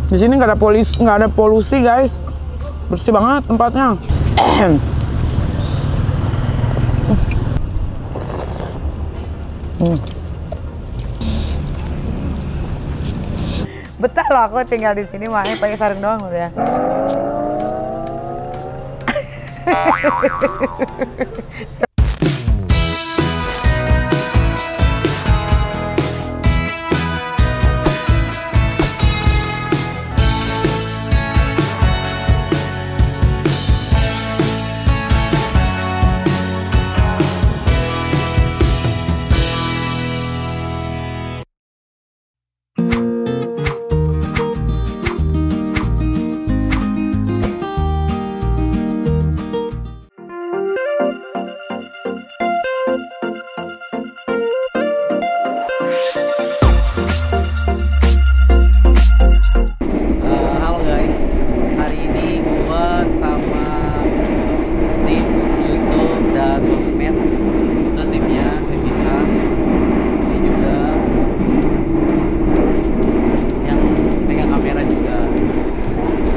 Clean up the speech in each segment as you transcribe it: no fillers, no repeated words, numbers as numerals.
Di sini nggak ada polusi guys, bersih banget tempatnya. Betah loh aku tinggal di sini, makanya pakai sarung doang udah.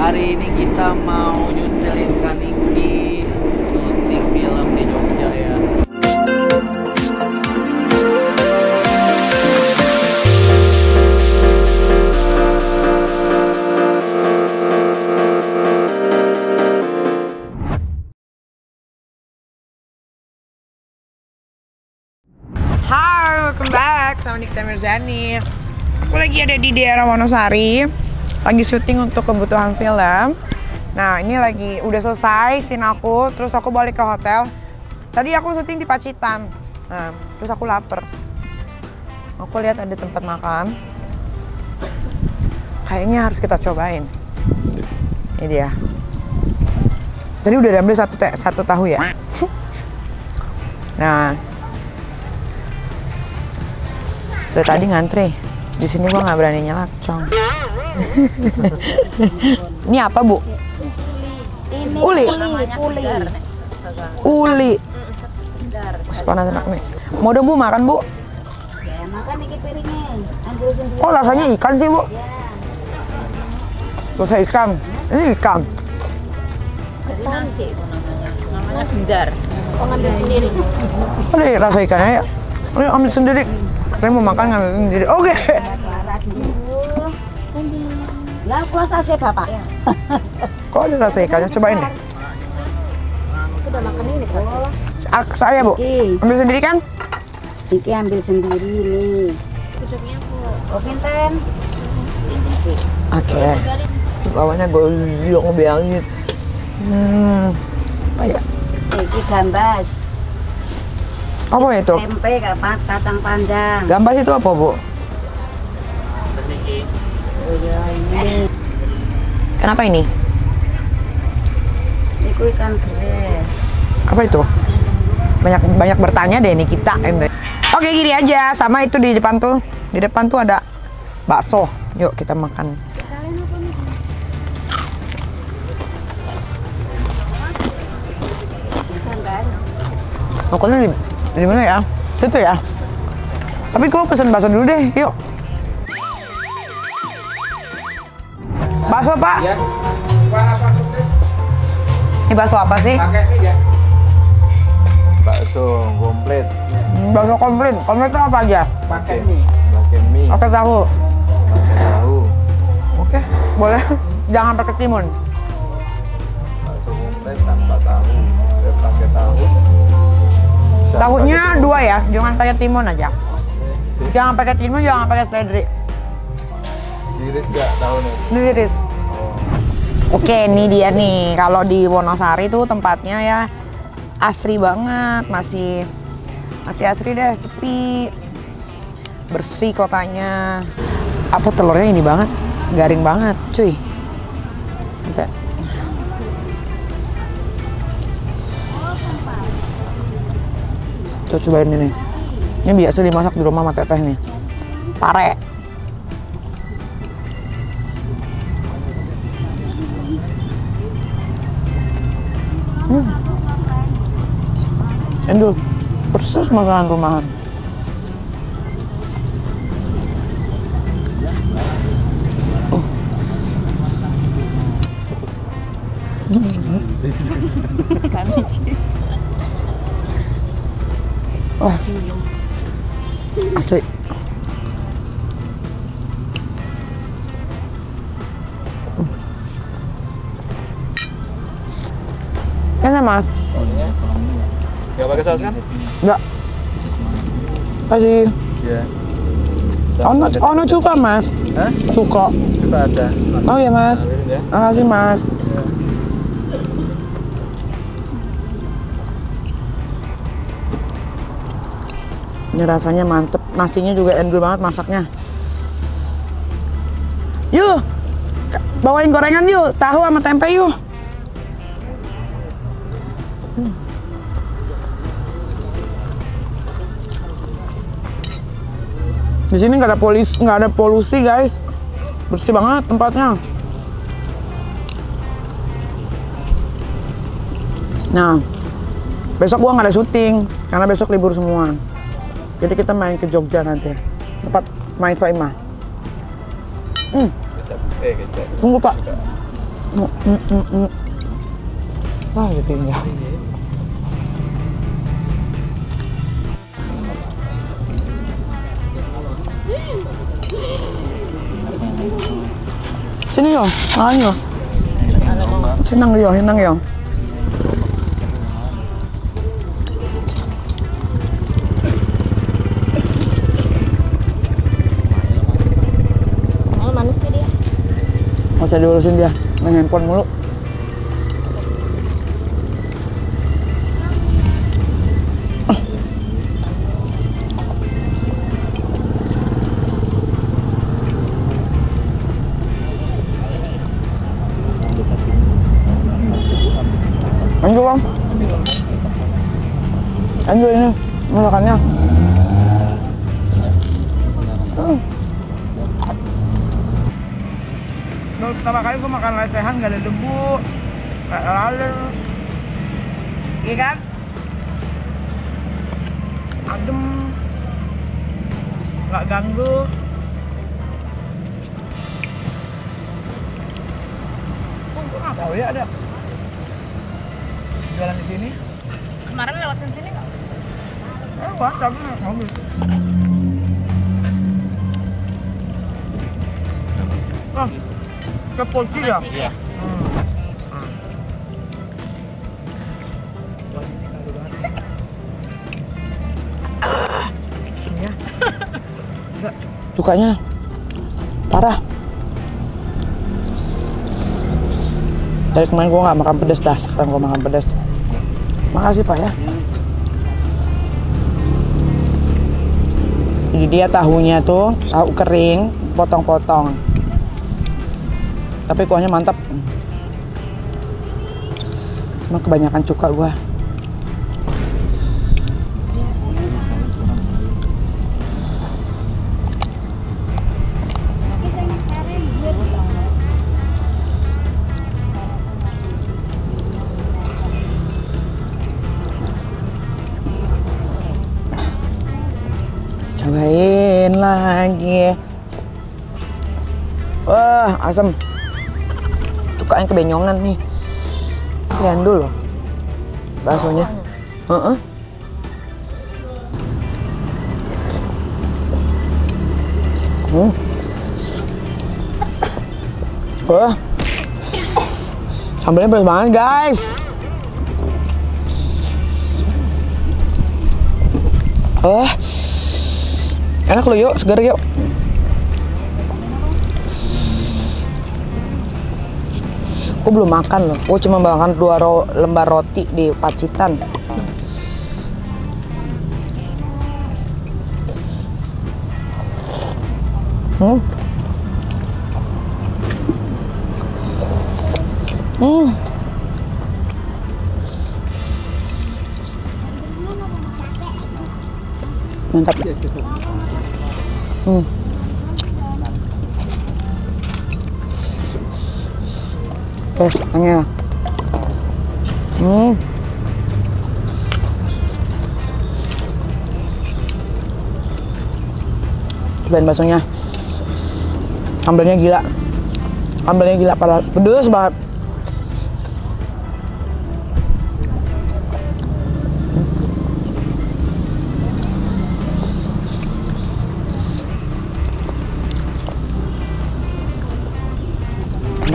Hari ini kita mau nyusulin Kaniki syuting film di Jogja ya. Hai, welcome back sama Nikita Mirzani. Aku lagi ada di daerah Wonosari, lagi syuting untuk kebutuhan film. Nah, ini lagi udah selesai scene aku, terus aku balik ke hotel. Tadi aku syuting di Pacitan. Nah, terus aku lapar. Aku lihat ada tempat makan. Kayaknya harus kita cobain. Ini dia. Tadi udah diambil satu tahu ya. Nah, dari tadi ngantri. Di sini gua nggak berani nyelakcong. Ini apa, Bu? Ini Uli. Uli. Panas enak nih. Mau dong Bu makan, Bu? Ya, makan nih piringnya. Ambil sendiri. Oh, rasanya ikan sih, Bu. Rasa ikan. Ini ikan. Nasi itu namanya sedar. Oh, ngambil sendiri. Ada rasa ikannya ya. Ini ambil sendiri. Saya mau makan ngambil sendiri. Oke. Ya, puasa sih Bapak. Kok ada rasa ikannya? Cobain deh. Aku udah makan ini satu. Saya, Bu. Ambil sendiri kan? Iki ambil sendiri nih. Pucuknya aku. Oh, pinten. Oke. Bawahnya goyong banget. Apa ya? Iki gambas. Apa itu? Tempe kacang panjang. Gambas itu apa, Bu? Oh ya, ini. Kenapa ini? Iku ikan gere. Apa itu? Banyak bertanya deh nih kita. Oke, gini aja. Sama itu di depan tuh. Di depan tuh ada bakso. Yuk kita makan. Gambas. Makannya di mana ya? Situ ya. Tapi gua pesen bakso dulu deh. Yuk. Bakso, Pak. Ya. Apa Ini bakso apa sih? pakai mie ya? Bakso komplit. Bakso komplit. Komplit itu apa aja? Pakai mie. Pakai mie. Pakai tahu. Pakai tahu. Oke, boleh. Jangan pakai timun. Bakso komplit tanpa tahu. Pakai tahu. Tahunya dua ya, jangan pakai timun aja. Jangan pakai timun, jangan pakai seledri. Iris nggak tahu nih. Ini iris. Oke, ini dia nih. Kalau di Wonosari tuh tempatnya ya asri banget, masih asri deh, sepi, bersih kotanya. Apa telurnya ini banget, garing banget, cuy. Sampai. Cobain ini. Ini biasa dimasak di rumah sama teteh nih. Pare. Endul, persis makanan rumahan. Wah, asli. Enak mas? Gak pakai saus kan? Enggak. Kasih. Iya. Ono cuka mas? Hah? Cuka. Juga ada. Oh iya mas. Ambilin ya. Makasih mas. Ini rasanya mantep. Nasinya juga endul banget masaknya. Yuk, bawain gorengan yuk. Tahu sama tempe yuk. Di sini nggak ada polusi guys, bersih banget tempatnya. Nah, besok gua nggak ada syuting karena besok libur semua. Jadi kita main ke Jogja nanti, tempat main Soimah. Kecap. Tunggu pak. Wah, ditinggal. Sini yo, makan yo. Senang yo, senang yo. Mana sih dia? Nggak usah diurusin dia, main handphone mulu. Lanjut bang. Lanjut ini masakannya. Baru pertama kali gue makan lesehan gak ada debu, gak laler. Iya kan? Adem, gak ganggu. Gue gak tau ya ada jualan di sini. Kemarin lewatin sini nggak? Wah, tapi naik mobil. Ah, kepoci ya? Iya. Sukanya parah. Dari kemarin gua nggak makan pedas dah, sekarang gua makan pedas. Makasih pak ya. Jadi dia tahunya tuh tahu kering, potong-potong. Tapi kuahnya mantap. Cuma kebanyakan cuka gua. Cobain lagi. Wah, asam. Cukanya kebenyongan nih. Liandul loh baksonya. Wah, sambalnya pedas banget guys. Enak loh, yuk, segar yuk. Aku belum makan loh, aku cuma makan 2 lembar roti di Pacitan. Mantap. Yes, angin. Cobain baksonya. Sambelnya gila. Sambelnya gila, padahal pedes banget.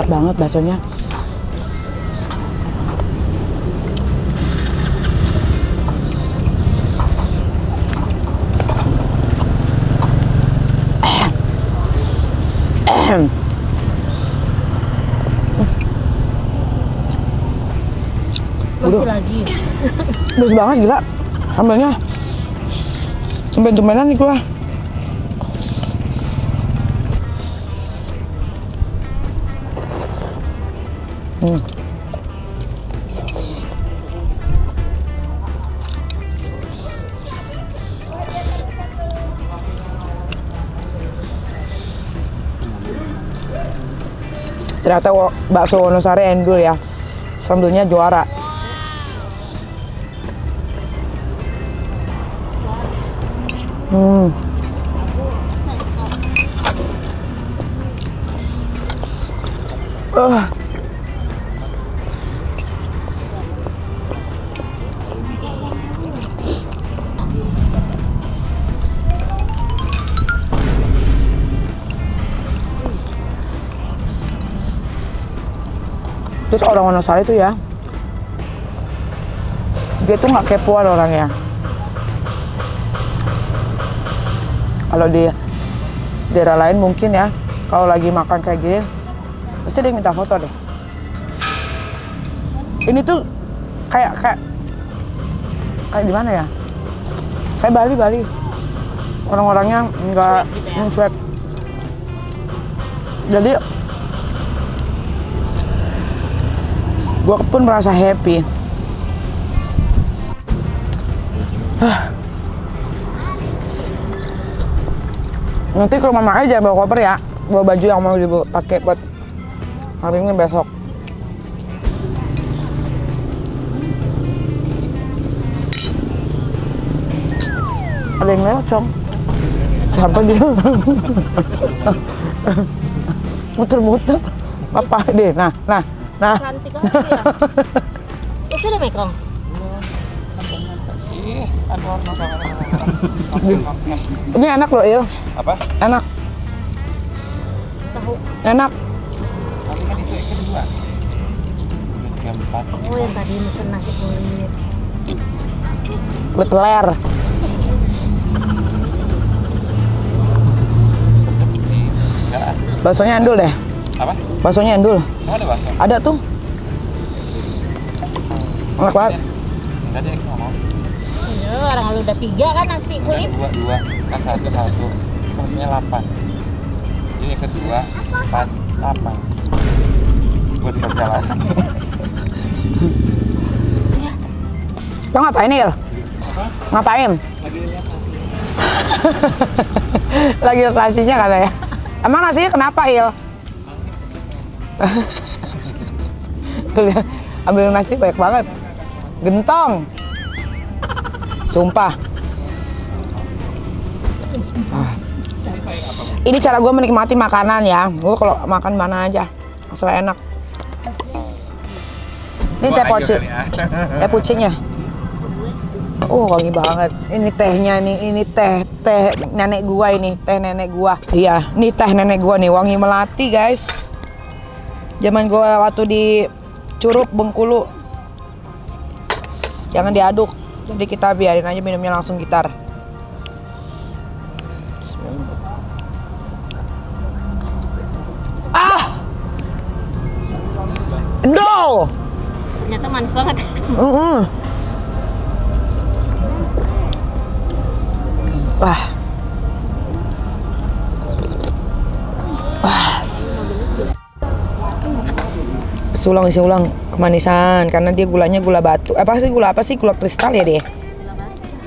banget baksonya. Masih lagi. Pedes banget gila. Sambalnya. Tumben-tumbenan nih gua. Ternyata bakso Wonosari endul ya. Sambelnya juara. Terus orang Wonosari tuh ya, dia tuh nggak kepoan orangnya. Kalau di daerah lain mungkin ya, kalau lagi makan kayak gini, pasti dia minta foto deh. Ini tuh kayak di mana ya? Kayak Bali. Orang-orangnya nggak mencuek. Jadi gue pun merasa happy. Nanti ke rumah Mak jangan bawa koper ya, bawa baju yang mau dipakai buat hari ini besok. Ada yang lewat, Cong. Siapa dia? Muter-muter. Apa deh? Nah. Cantik kan ya. Itu udah mekong. Ini enak loh, Il. Apa? Enak. Tahu. Enak. Tapi kan itu yang kedua. Udah 3, 4. Oh yang tadi mesen nasi kulit. Kulit ler. Sedep sih. Enggak. Baksonya endul deh. Apa? Baksonya endul. Oh, ada bakso? Ada tuh. Enak banget. Enggak deh, aku nggak mau. Ya, orang lu udah 3 kan nasi kulit. 2. Kan 1. Porsinya 8. Jadi yang kedua 4, 8. Buat berjalan. Lo ngapain, Il? Ngapain? Lagi nasinya katanya. Emang nasinya kenapa, Il? Ambil nasi banyak banget. Gentong. Sumpah. Ini cara gue menikmati makanan ya. Gue kalau makan mana aja, asal enak. Ini teh poci. Teh pucinya. Wangi banget. Ini tehnya nih, ini teh nenek gua ini, teh nenek gua. Iya, ini teh nenek gua nih, wangi melati, guys. Zaman gua waktu di Curup Bengkulu. Jangan diaduk. Jadi kita biarin aja minumnya langsung gitar. No. Ternyata manis banget. Isi ulang kemanisan karena dia gulanya gula batu. Apa sih gula kristal ya deh.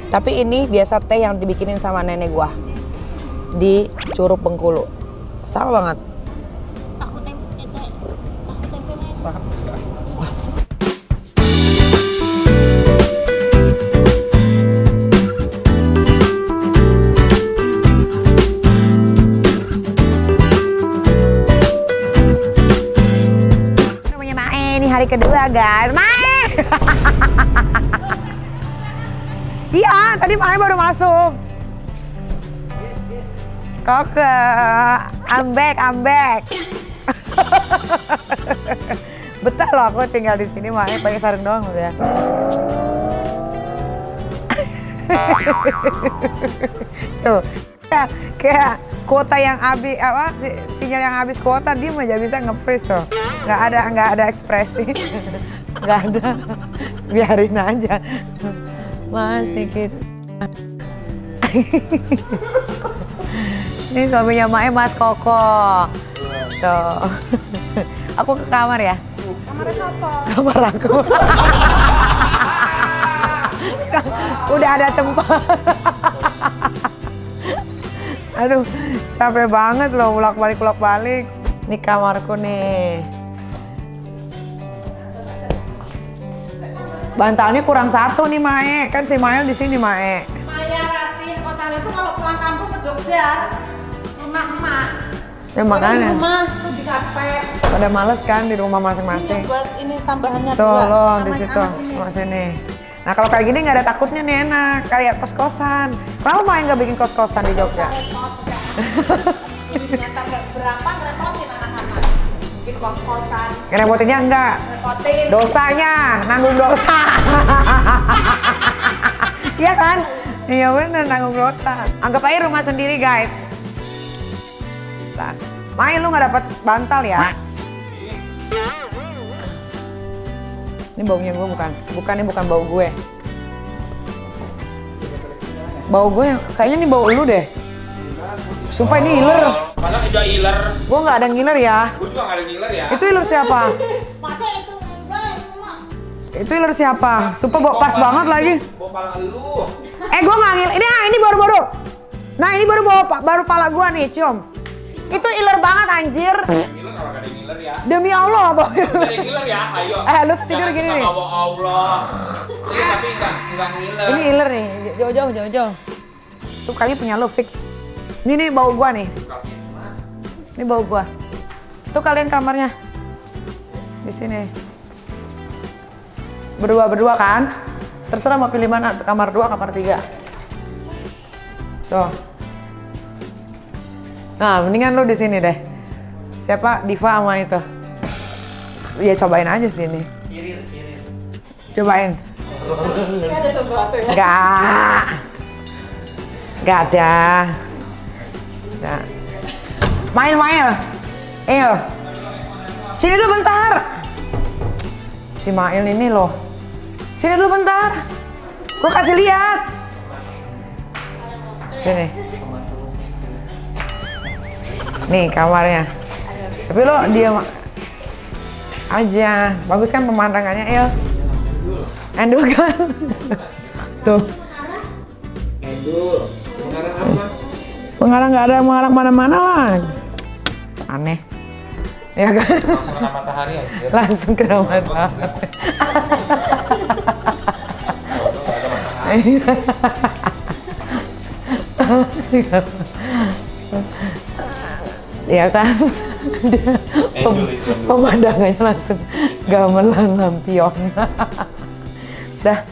Tapi ini biasa teh yang dibikinin sama nenek gua di Curup Bengkulu. Sama banget. Tahu tempe merah. Hari kedua, guys. Mae. Iya, tadi Mae baru masuk. Koke. I'm back. Betah loh aku tinggal di sini mah, pakai sarung doang udah. Tuh, kayak kuota yang habis apa sinyal yang habis kuota dia aja bisa nge-freeze tuh. Nggak ada ekspresi. Nggak ada. Biarin aja. Mas dikit. Ini suaminya Mae, Mas Koko. Tuh. Aku ke kamar ya. Kamarnya siapa? Kamar aku. Udah ada tempat. Aduh, capek banget loh bolak-balik. Ini kamarku nih. Bantalnya kurang satu nih Mae, kan si Mael di sini Mae. Maya Ratih, kotanya tuh kalau pulang kampung ke Jogja, rumah emak. Ya makanya. Rumah tuh di kafe. Pada males kan di rumah masing-masing. Ini buat ini tambahannya Tuh dua. loh di Sama situ, sini. sama sini. Nah kalau kayak gini nggak ada takutnya nih enak, kayak kos-kosan. Kenapa Mae nggak bikin kos-kosan di Jogja? Duitnya tak nggak seberapa, ngerepotin anak-anak. Bikin kos-kosan, Ngerepotinnya enggak. ngerepotin. Dosanya, nanggung dosa. Iya kan? Iya bener, nanggung dosa. Anggap aja rumah sendiri guys. Nah, Mai lu nggak dapat bantal ya? Ini baunya gue bukan bau gue. Bau gue kayaknya ini bau lu deh. Sumpah ini iler. Mana udah iler? Gue nggak ada ngiler ya. Gue juga nggak ada ngiler ya. Itu iler siapa? Masa itu enggak, Mama? Itu iler siapa? Sumpah pas banget lagi. Bawa pala lu. Gue nggak ngiler. Ini baru. Nah ini baru pala gue nih, cium. Itu iler banget anjir. Ngiler orang ada ngiler ya. Demi Allah, Bang. Ada ngiler ya, ayo. Lu tidur Jangan gini suka nih. bawa Allah. Iya tapi nggak ngiler. Ini iler nih, jauh. Tuh kayaknya punya lo fix. Ini bau gua nih. Ini bau gua. Tuh kalian kamarnya. Di sini. Berdua kan? Terserah mau pilih mana, kamar 2, kamar 3. Tuh. Nah, mendingan lu di sini deh. Siapa? Diva sama itu. Ya cobain aja sini. Kiril. Cobain. Ini ada sesuatu ya? Nggak ada. Nah. Main. Ayo. Sini dulu bentar. Si Mail ini loh. Sini dulu bentar. Gua kasih lihat. Sini. Nih kamarnya. Tapi lo diam aja. Bagus kan pemandangannya, Il? Endul kan? Tuh. Endul. Mengarang apa? Mengarang mana-mana lah. Aneh. Ya kan? Langsung kena matahari aja. Langsung kena matahari. Ya kan? Pemandangannya langsung gamelan lampion. Dah.